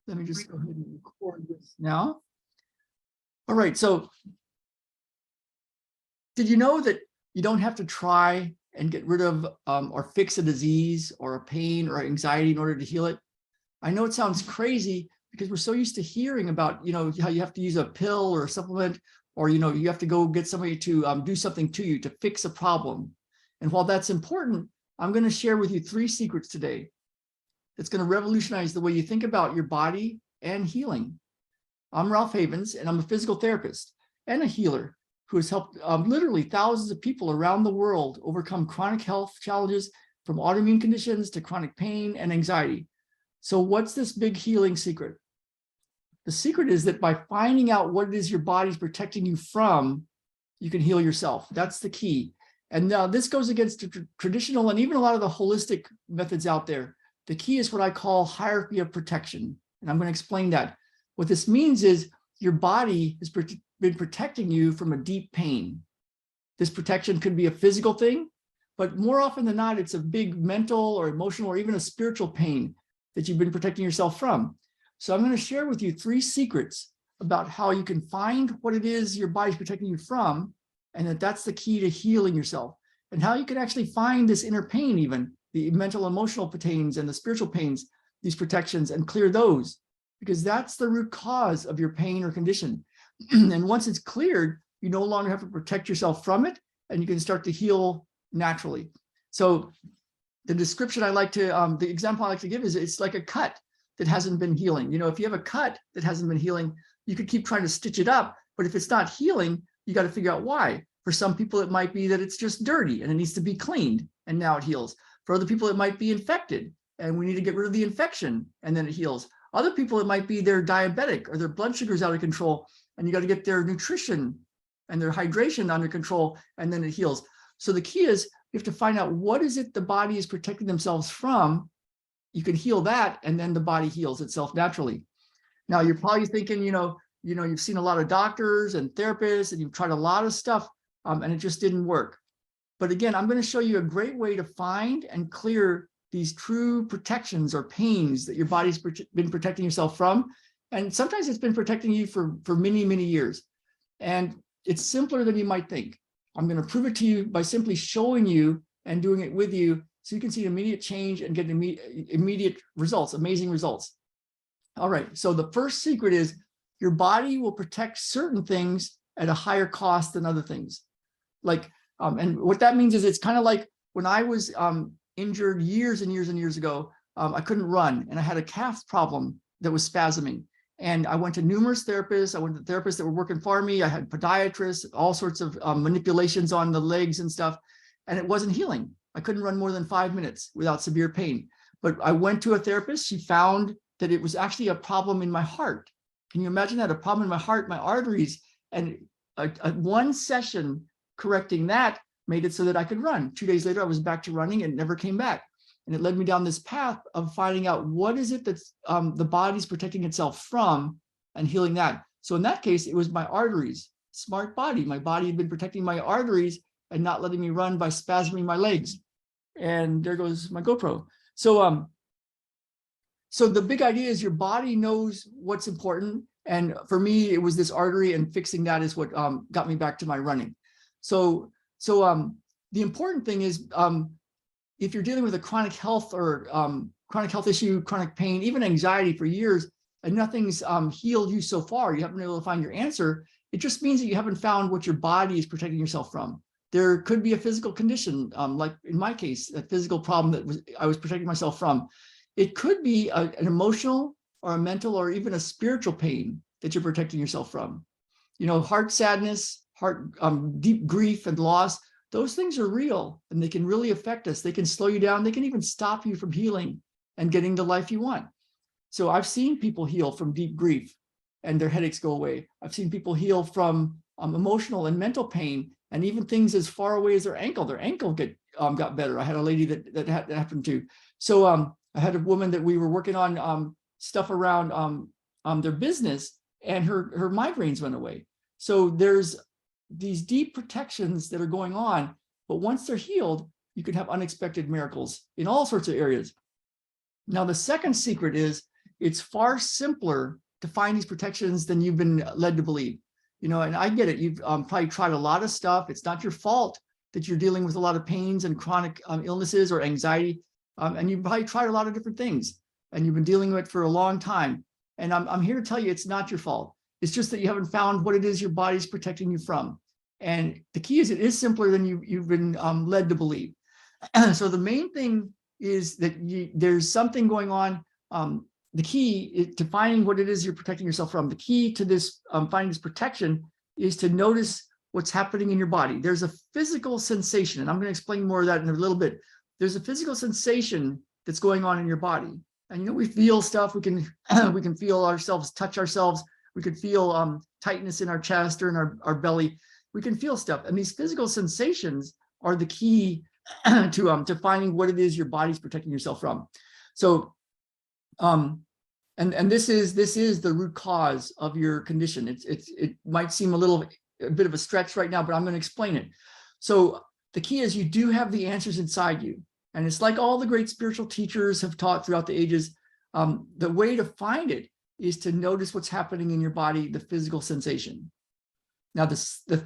Let me just go ahead and record this now. All right, so did you know that you don't have to try and get rid of or fix a disease or a pain or anxiety in order to heal it? I know it sounds crazy because we're so used to hearing about, how you have to use a pill or a supplement, or, you have to go get somebody to do something to you to fix a problem. And while that's important, I'm going to share with you 3 secrets today that's going to revolutionize the way you think about your body and healing. I'm Ralph Havens, and I'm a physical therapist and a healer who has helped literally thousands of people around the world overcome chronic health challenges, from autoimmune conditions to chronic pain and anxiety. So what's this big healing secret? The secret is that by finding out what it is your body's protecting you from, you can heal yourself. That's the key. And now this goes against the traditional and even a lot of the holistic methods out there. The key is what I call hierarchy of protection. And I'm going to explain that. What this means is your body has been protecting you from a deep pain. This protection could be a physical thing, but more often than not, it's a big mental or emotional or even a spiritual pain that you've been protecting yourself from. So I'm going to share with you 3 secrets about how you can find what it is your body's protecting you from, and that's the key to healing yourself, and how you can actually find this inner pain, even the mental, emotional pains and the spiritual pains, these protections, and clear those, because that's the root cause of your pain or condition. And once it's cleared, you no longer have to protect yourself from it, and you can start to heal naturally. So the description the example I like to give is it's like a cut that hasn't been healing. If you have a cut that hasn't been healing, you could keep trying to stitch it up, but if it's not healing, you got to figure out why. For some people, it might be that it's just dirty and it needs to be cleaned, and now it heals. For other people, it might be infected and we need to get rid of the infection, and then it heals. Other people, it might be they're diabetic or their blood sugar's out of control, and you got to get their nutrition and their hydration under control, and then it heals. So the key is you have to find out what is it the body is protecting themselves from. You can heal that, and then the body heals itself naturally. Now, you're probably thinking, you've seen a lot of doctors and therapists, and you've tried a lot of stuff, and it just didn't work. But again, I'm going to show you a great way to find and clear these true protections or pains that your body's been protecting yourself from. And sometimes it's been protecting you for many, many years. And it's simpler than you might think. I'm going to prove it to you by simply showing you and doing it with you, so you can see immediate change and get immediate results, amazing results. All right, so the first secret is your body will protect certain things at a higher cost than other things. And what that means is it's kind of like when I was injured years and years and years ago, I couldn't run, and I had a calf problem that was spasming. And I went to numerous therapists. I went to therapists that were working for me. I had podiatrists, all sorts of manipulations on the legs and stuff, and it wasn't healing. I couldn't run more than 5 minutes without severe pain. But I went to a therapist. She found that it was actually a problem in my heart. Can you imagine that? A problem in my heart, my arteries, and one session correcting that made it so that I could run. 2 days later, I was back to running, and it never came back. And it led me down this path of finding out what is it that's the body's protecting itself from, and healing that. So in that case, it was my arteries. Smart body. My body had been protecting my arteries and not letting me run by spasming my legs. And there goes my GoPro. So the big idea is your body knows what's important. And for me, it was this artery, and fixing that is what got me back to my running. So the important thing is, if you're dealing with a chronic health issue, chronic pain, even anxiety for years, and nothing's healed you so far, you haven't been able to find your answer, it just means that you haven't found what your body is protecting yourself from. There could be a physical condition, like in my case, a physical problem that I was protecting myself from. It could be an emotional or a mental or even a spiritual pain that you're protecting yourself from. Heart sadness, deep grief and loss, those things are real, and they can really affect us. They can slow you down. They can even stop you from healing and getting the life you want. So I've seen people heal from deep grief and their headaches go away. I've seen people heal from emotional and mental pain, and even things as far away as their ankle. Their ankle got better. I had a lady that happened to. So I had a woman that we were working on stuff around their business, and her migraines went away. So there's these deep protections that are going on, but once they're healed, you can have unexpected miracles in all sorts of areas. Now, the second secret is it's far simpler to find these protections than you've been led to believe. You know, and I get it. You've probably tried a lot of stuff. It's not your fault that you're dealing with a lot of pains and chronic illnesses or anxiety. And you've probably tried a lot of different things, and you've been dealing with it for a long time. And I'm here to tell you it's not your fault. It's just that you haven't found what it is your body's protecting you from. And the key is it is simpler than you've been led to believe. So the main thing is that there's something going on. The key to finding what it is you're protecting yourself from, the key to this finding this protection is to notice what's happening in your body. There's a physical sensation, and I'm going to explain more of that in a little bit. There's a physical sensation that's going on in your body. And you know, we feel stuff. We can we can feel ourselves, touch ourselves. We could feel tightness in our chest or in our belly. We can feel stuff. And these physical sensations are the key to finding what it is your body's protecting yourself from. So and this is the root cause of your condition. It might seem a bit of a stretch right now, but I'm going to explain it. So the key is you do have the answers inside you. And it's like all the great spiritual teachers have taught throughout the ages. The way to find it is to notice what's happening in your body, the physical sensation. Now, the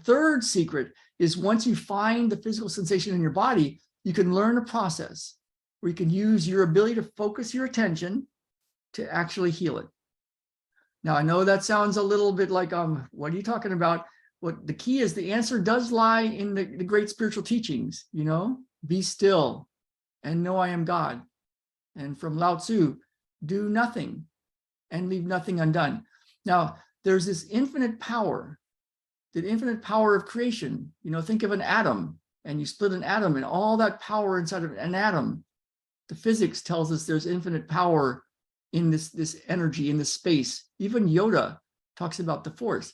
third secret is once you find the physical sensation in your body, you can learn a process where you can use your ability to focus your attention to actually heal it. Now, I know that sounds a little bit like, what are you talking about? What the key is, the answer does lie in the great spiritual teachings, you know, be still and know I am God. And from Lao Tzu, do nothing and leave nothing undone. Now, there's this infinite power, the infinite power of creation. You know, think of an atom, and you split an atom, and all that power inside of an atom, the physics tells us there's infinite power in this energy, in this space. Even Yoda talks about the force.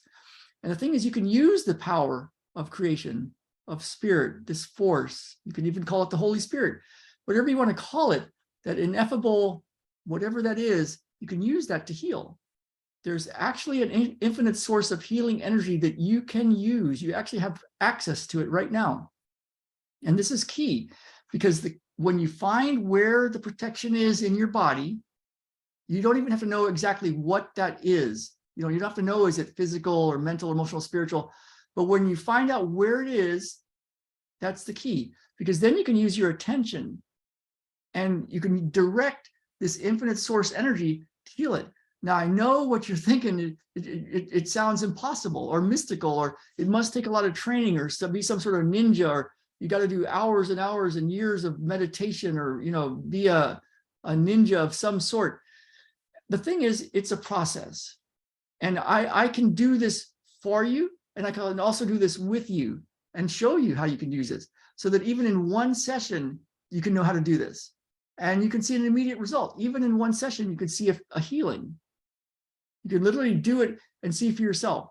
And the thing is, you can use the power of creation, of spirit, this force. You can even call it the Holy Spirit, whatever you want to call it, that ineffable, whatever that is, you can use that to heal. There's actually an infinite source of healing energy that you can use. You actually have access to it right now. And this is key, because when you find where the protection is in your body, you don't even have to know exactly what that is. You know, you don't have to know, is it physical or mental, emotional, spiritual? But when you find out where it is, that's the key, because then you can use your attention and you can direct this infinite source energy to heal it. Now, I know what you're thinking. It sounds impossible or mystical, or it must take a lot of training, or be some sort of ninja, or you got to do hours and hours and years of meditation, or, you know, be a ninja of some sort. The thing is, it's a process. And I can do this for you, and I can also do this with you and show you how you can use this, so that even in one session, you can know how to do this. And you can see an immediate result. Even in one session, you can see a healing. You can literally do it and see for yourself.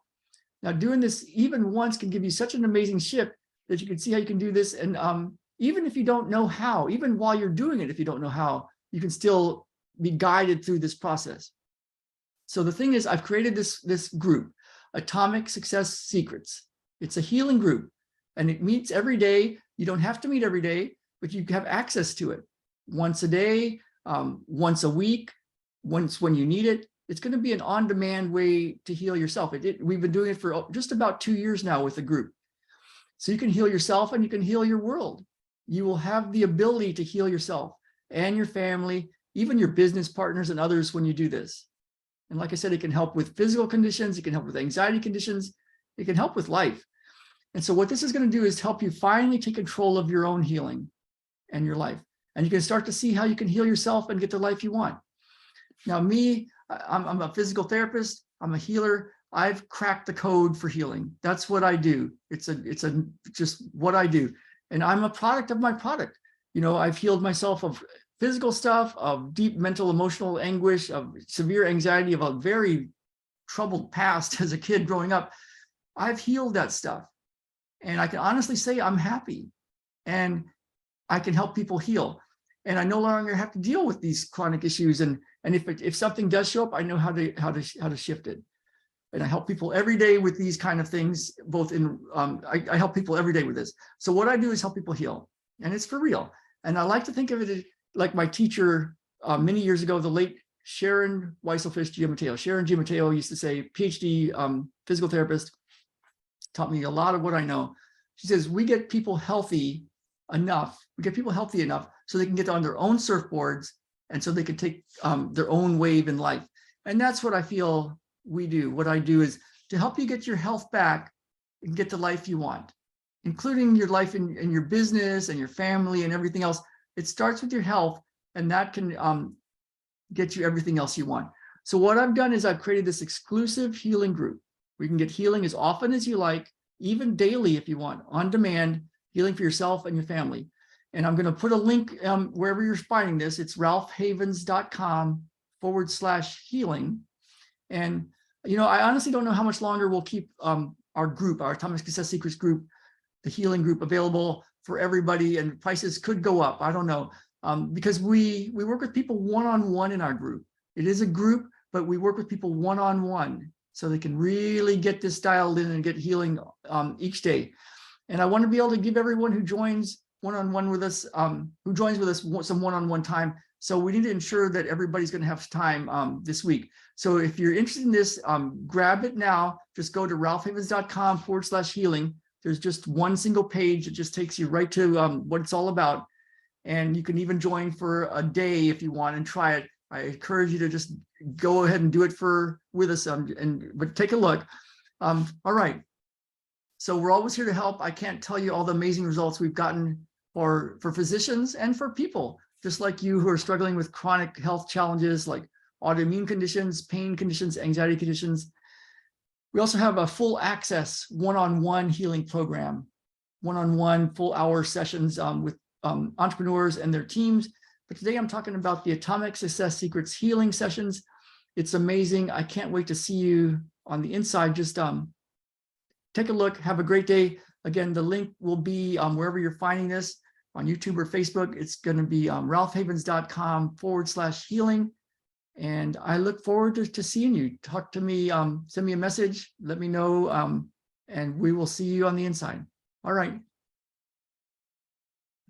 Now, doing this even once can give you such an amazing shift that you can see how you can do this. And even if you don't know how, even while you're doing it, if you don't know how, you can still be guided through this process. So the thing is, I've created this group, Atomic Success Secrets. It's a healing group, and it meets every day. You don't have to meet every day, but you have access to it once a day, once a week, once when you need it. It's going to be an on-demand way to heal yourself. We've been doing it for just about 2 years now with the group. So you can heal yourself and you can heal your world. You will have the ability to heal yourself and your family, even your business partners and others when you do this. And like I said, it can help with physical conditions. It can help with anxiety conditions. It can help with life. And so what this is going to do is help you finally take control of your own healing and your life. And you can start to see how you can heal yourself and get the life you want. Now, I'm a physical therapist. I'm a healer. I've cracked the code for healing. That's what I do. It's just what I do. And I'm a product of my product. You know, I've healed myself of physical stuff, of deep mental, emotional anguish, of severe anxiety, of a very troubled past as a kid growing up. I've healed that stuff. And I can honestly say I'm happy, and I can help people heal. And I no longer have to deal with these chronic issues. And if something does show up, I know how to shift it. And I help people every day with these kind of things, both in, I help people every day with this. So what I do is help people heal, and it's for real. And I like to think of it like my teacher many years ago, the late Sharon Weisselfish Giammatteo. Sharon Giammatteo used to say, PhD physical therapist, taught me a lot of what I know. She says, we get people healthy enough so they can get on their own surfboards and so they can take their own wave in life. And that's what I feel we do. What I do is to help you get your health back and get the life you want, including your life in your business and your family and everything else. It starts with your health, and that can get you everything else you want. So what I've done is I've created this exclusive healing group where you can get healing as often as you like, even daily if you want, on demand, healing for yourself and your family. And I'm going to put a link wherever you're finding this. It's ralphhavens.com/healing. And, you know, I honestly don't know how much longer we'll keep our group, our Atomic Success Secrets group, the healing group, available for everybody, and prices could go up. I don't know, because we work with people one-on-one in our group. It is a group, but we work with people one-on-one so they can really get this dialed in and get healing each day. And I want to be able to give everyone who joins one-on-one with us, who joins with us some one-on-one time. So we need to ensure that everybody's going to have time this week. So if you're interested in this, grab it now. Just go to ralphhavens.com/healing. There's just one single page. It just takes you right to what it's all about. And you can even join for a day if you want and try it. I encourage you to just go ahead and do it with us. But take a look. All right. So we're always here to help. I can't tell you all the amazing results we've gotten for physicians and for people just like you who are struggling with chronic health challenges like autoimmune conditions, pain conditions, anxiety conditions. We also have a full access one-on-one healing program, one-on-one full hour sessions with entrepreneurs and their teams. But today I'm talking about the Atomic Success Secrets healing sessions. It's amazing. I can't wait to see you on the inside. Just take a look. Have a great day. Again, the link will be wherever you're finding this, on YouTube or Facebook. It's going to be ralphhavens.com/healing. And I look forward to seeing you. Talk to me, send me a message, let me know, and we will see you on the inside. All right.